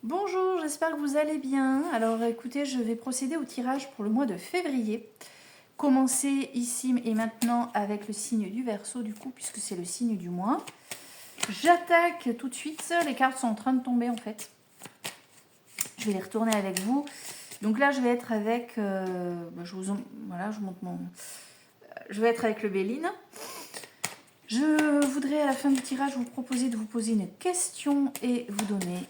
Bonjour, j'espère que vous allez bien. Alors écoutez, je vais procéder au tirage pour le mois de février. Commencer ici et maintenant avec le signe du Verseau du coup, puisque c'est le signe du mois. J'attaque tout de suite, les cartes sont en train de tomber en fait. Je vais les retourner avec vous. Donc là je vais être avec, voilà, je monte mon... Je vais être avec le Béline. Je voudrais à la fin du tirage vous proposer de vous poser une question et vous donner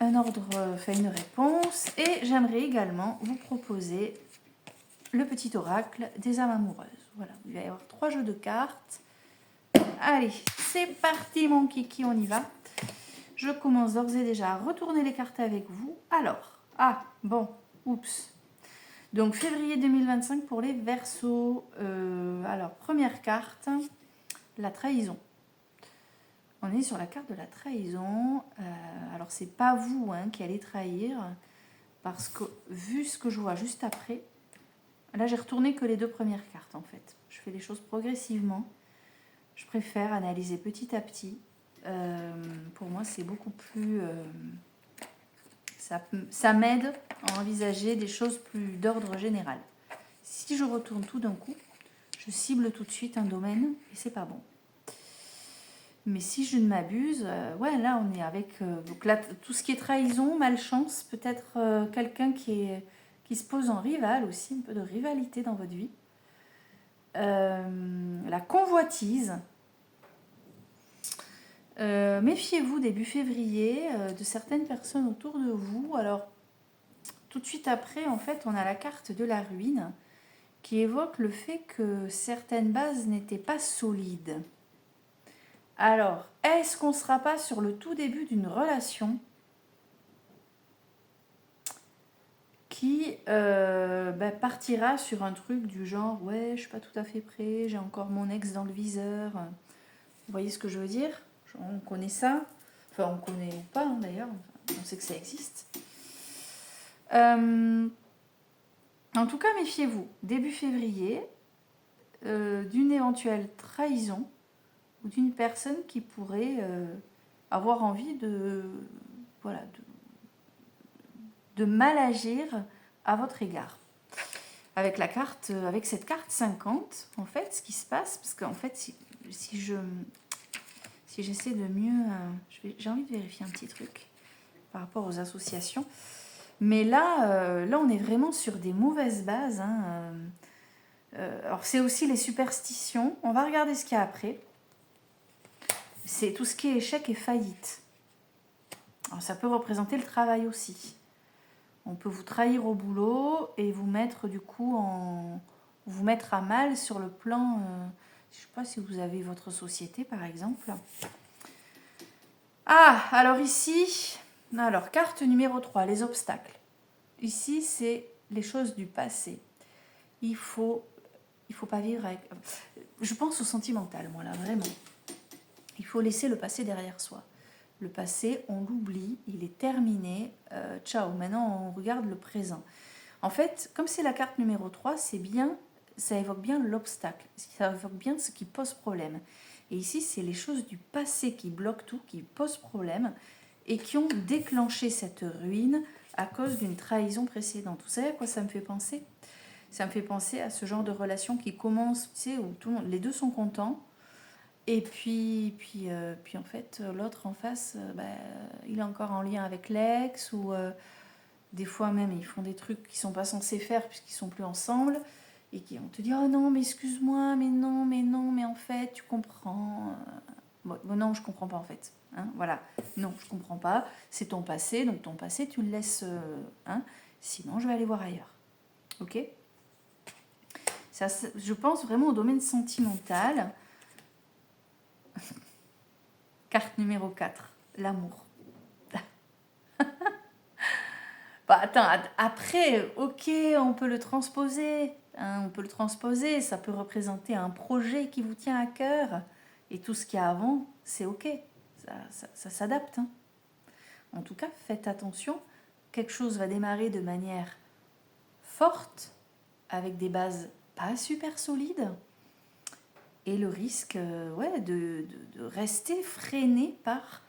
un ordre, une réponse. Et j'aimerais également vous proposer le petit oracle des âmes amoureuses. Voilà, il va y avoir 3 jeux de cartes. Allez, c'est parti mon kiki, on y va. Je commence d'ores et déjà à retourner les cartes avec vous. Alors, oups. Donc février 2025 pour les Verseaux. Alors, première carte, la trahison. On est sur la carte de la trahison. Alors, c'est pas vous qui allez trahir, parce que vu ce que je vois juste après, là j'ai retourné que les 2 premières cartes en fait. Je fais les choses progressivement. Je préfère analyser petit à petit. Pour moi, c'est beaucoup plus... ça m'aide à envisager des choses plus d'ordre général. Si je retourne tout d'un coup, je cible tout de suite un domaine et c'est pas bon. Mais si je ne m'abuse, là on est avec donc là, tout ce qui est trahison, malchance, peut-être quelqu'un qui se pose en rival aussi, un peu de rivalité dans votre vie. La convoitise. Méfiez-vous début février de certaines personnes autour de vous. Alors, tout de suite après, en fait, on a la carte de la ruine qui évoque le fait que certaines bases n'étaient pas solides. Alors, est-ce qu'on ne sera pas sur le tout début d'une relation qui partira sur un truc du genre « Ouais, je suis pas tout à fait prêt, j'ai encore mon ex dans le viseur. » Vous voyez ce que je veux dire ? On connaît ça. Enfin, on connaît pas d'ailleurs. On sait que ça existe. En tout cas, méfiez-vous. Début février, d'une éventuelle trahison ou d'une personne qui pourrait avoir envie de mal agir à votre égard. Avec cette carte 50, en fait, ce qui se passe, parce qu'en fait, si j'essaie de mieux... j'ai envie de vérifier un petit truc par rapport aux associations. Mais là, on est vraiment sur des mauvaises bases. Alors, c'est aussi les superstitions. On va regarder ce qu'il y a après. C'est tout ce qui est échec et faillite. Alors, ça peut représenter le travail aussi. On peut vous trahir au boulot et vous mettre du coup vous mettre à mal sur le plan... je ne sais pas si vous avez votre société par exemple. Alors ici... Alors, carte numéro 3, les obstacles. Ici, c'est les choses du passé. Il faut pas vivre avec... Je pense au sentimental, moi là, vraiment. Il faut laisser le passé derrière soi. Le passé, on l'oublie, il est terminé. Ciao, maintenant on regarde le présent. En fait, comme c'est la carte numéro 3, ça évoque bien l'obstacle. Ça évoque bien ce qui pose problème. Et ici, c'est les choses du passé qui bloquent tout, qui posent problème et qui ont déclenché cette ruine à cause d'une trahison précédente. Vous savez à quoi ça me fait penser ? Ça me fait penser à ce genre de relation qui commence, tu sais, où les deux sont contents. Et puis en fait, l'autre en face, il est encore en lien avec l'ex, ou des fois même, ils font des trucs qu'ils ne sont pas censés faire puisqu'ils ne sont plus ensemble, et qui vont te dire « Oh non, mais excuse-moi, mais non, mais en fait, tu comprends. » Bon, non, je ne comprends pas en fait. Voilà, non, je ne comprends pas. C'est ton passé, donc ton passé, tu le laisses. Sinon, je vais aller voir ailleurs. Ok ? Ça, je pense vraiment au domaine sentimental. Carte numéro 4, l'amour. Attends, après, ok, on peut le transposer. On peut le transposer, ça peut représenter un projet qui vous tient à cœur. Et tout ce qu'il y a avant, c'est ok. Ça s'adapte. En tout cas, faites attention. Quelque chose va démarrer de manière forte, avec des bases pas super solides. Et le risque de rester freiné par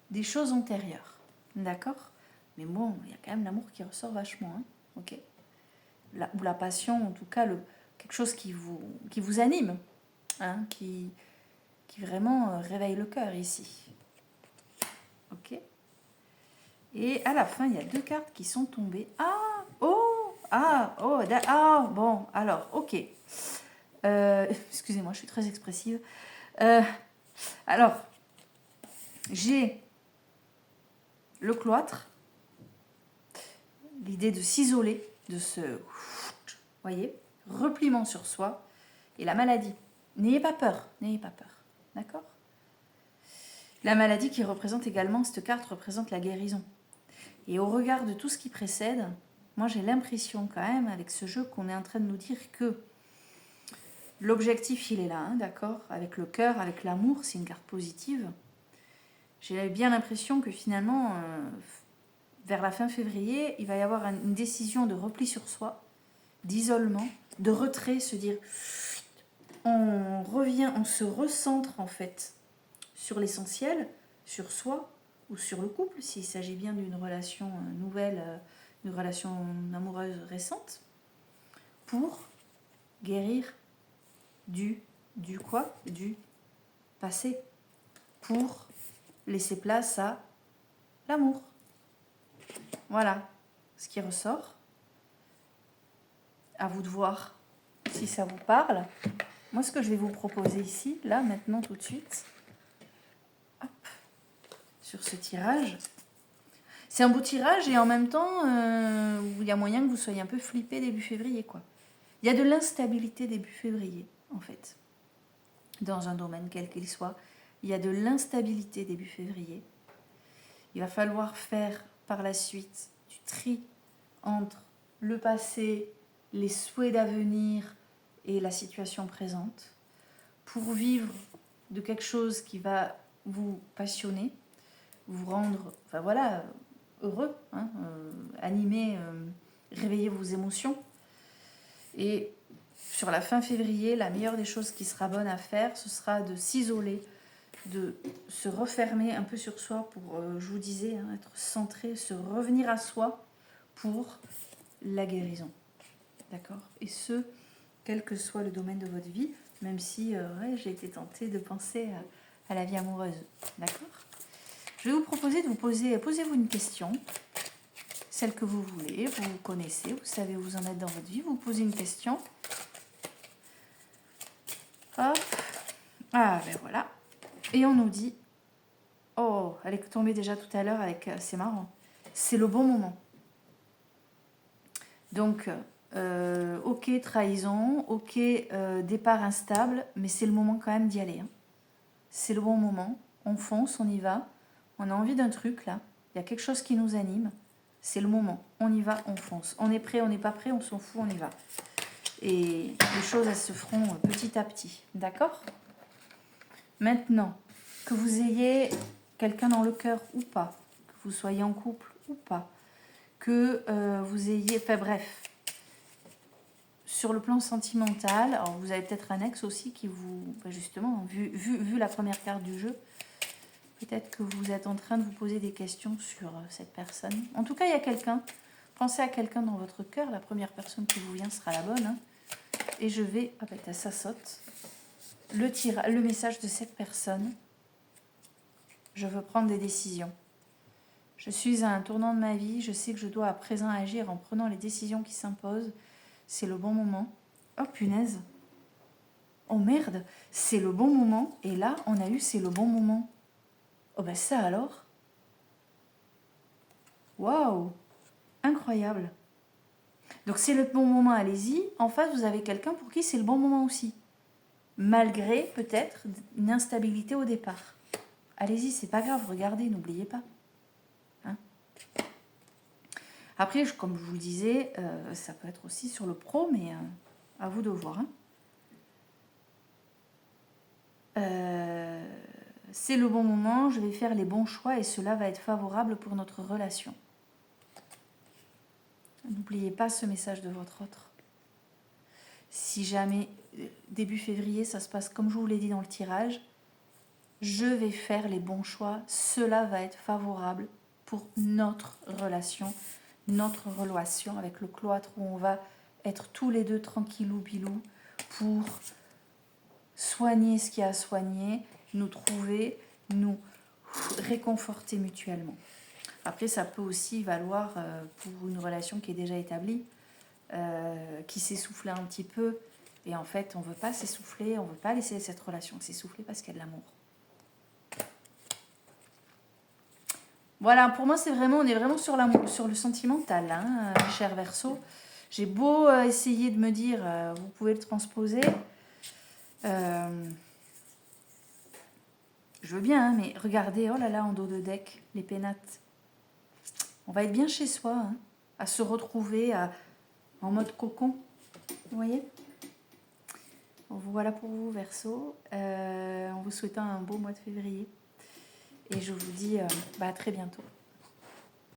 des choses antérieures. d'accord? Mais bon, il y a quand même l'amour qui ressort vachement, hein, ok? Ou la passion, en tout cas, quelque chose qui vous anime, hein, qui vraiment réveille le cœur ici. Ok? Et à la fin, il y a 2 cartes qui sont tombées. Ah! Oh! Ah! Oh! Ah! Bon, alors, ok. Excusez-moi, je suis très expressive. Alors, j'ai le cloître, l'idée de s'isoler, de se... voyez, repliement sur soi, et la maladie. N'ayez pas peur, d'accord? La maladie qui représente également, cette carte représente la guérison. Et au regard de tout ce qui précède, moi j'ai l'impression quand même, avec ce jeu, qu'on est en train de nous dire que l'objectif il est là, hein, d'accord? Avec le cœur, avec l'amour, c'est une carte positive. J'ai bien l'impression que finalement, vers la fin février, il va y avoir une décision de repli sur soi, d'isolement, de retrait, se dire on revient, on se recentre en fait sur l'essentiel, sur soi ou sur le couple, s'il s'agit bien d'une relation nouvelle, une relation amoureuse récente, pour guérir du quoi? Du passé, pour laisser place à l'amour. Voilà ce qui ressort. À vous de voir si ça vous parle. Moi, ce que je vais vous proposer ici, là, maintenant, tout de suite, hop, sur ce tirage, c'est un beau tirage et en même temps, il y a moyen que vous soyez un peu flippé début février, quoi. Il y a de l'instabilité début février, en fait, dans un domaine quel qu'il soit. Il y a de l'instabilité début février. Il va falloir faire par la suite du tri entre le passé, les souhaits d'avenir et la situation présente pour vivre de quelque chose qui va vous passionner, vous rendre, enfin voilà, heureux, hein, animer, réveiller vos émotions. Et sur la fin février, la meilleure des choses qui sera bonne à faire, ce sera de s'isoler, de se refermer un peu sur soi pour, je vous disais, hein, être centré, se revenir à soi pour la guérison. D'accord? Et ce, quel que soit le domaine de votre vie, même si ouais, j'ai été tentée de penser à la vie amoureuse. D'accord? Je vais vous proposer de vous posez-vous une question, celle que vous voulez, vous connaissez, vous savez où vous en êtes dans votre vie, vous posez une question. Hop. Ah, ben voilà. Et on nous dit, oh, elle est tombée déjà tout à l'heure avec, c'est marrant, c'est le bon moment. Donc, ok, trahison, ok, départ instable, mais c'est le moment quand même d'y aller. Hein. C'est le bon moment, on fonce, on y va, on a envie d'un truc là, il y a quelque chose qui nous anime, c'est le moment, on y va, on fonce. On est prêt, on n'est pas prêt, on s'en fout, on y va. Et les choses, elles se feront petit à petit, d'accord? Maintenant, que vous ayez quelqu'un dans le cœur ou pas, que vous soyez en couple ou pas, que vous ayez, enfin bref, sur le plan sentimental, alors vous avez peut-être un ex aussi qui vous, justement, vu la première carte du jeu, peut-être que vous êtes en train de vous poser des questions sur cette personne. En tout cas, il y a quelqu'un. Pensez à quelqu'un dans votre cœur. La première personne qui vous vient sera la bonne. Hein. Et je vais, hop, ça saute. Le message de cette personne. Je veux prendre des décisions. Je suis à un tournant de ma vie. Je sais que je dois à présent agir en prenant les décisions qui s'imposent. C'est le bon moment. Oh punaise. Oh merde, c'est le bon moment. Et là, on a eu c'est le bon moment. Oh ben ça alors. Waouh, incroyable. Donc c'est le bon moment, allez-y. En face, vous avez quelqu'un pour qui c'est le bon moment aussi. Malgré peut-être une instabilité au départ. Allez-y, c'est pas grave, regardez, n'oubliez pas. Hein. Après, comme je vous le disais, ça peut être aussi sur le pro, mais à vous de voir. Hein. C'est le bon moment, je vais faire les bons choix et cela va être favorable pour notre relation. N'oubliez pas ce message de votre autre. Si jamais, début février, ça se passe comme je vous l'ai dit dans le tirage, je vais faire les bons choix, cela va être favorable pour notre relation avec le cloître où on va être tous les deux tranquillou bilou pour soigner ce qu'il y a à soigner, nous trouver, nous réconforter mutuellement. Après, ça peut aussi valoir pour une relation qui est déjà établie, qui s'essouffle un petit peu. Et en fait, on ne veut pas s'essouffler, on ne veut pas laisser cette relation s'essouffler parce qu'il y a de l'amour. Voilà, pour moi, on est vraiment sur l'amour, sur le sentimental, hein, cher Verseau. J'ai beau essayer de me dire, vous pouvez le transposer. Je veux bien, hein, mais regardez, oh là là, en dos de deck, les pénates. On va être bien chez soi, hein, à se retrouver en mode cocon. Vous voyez ? Voilà pour vous, Verseau. En vous souhaitant un beau mois de février. Et je vous dis à très bientôt.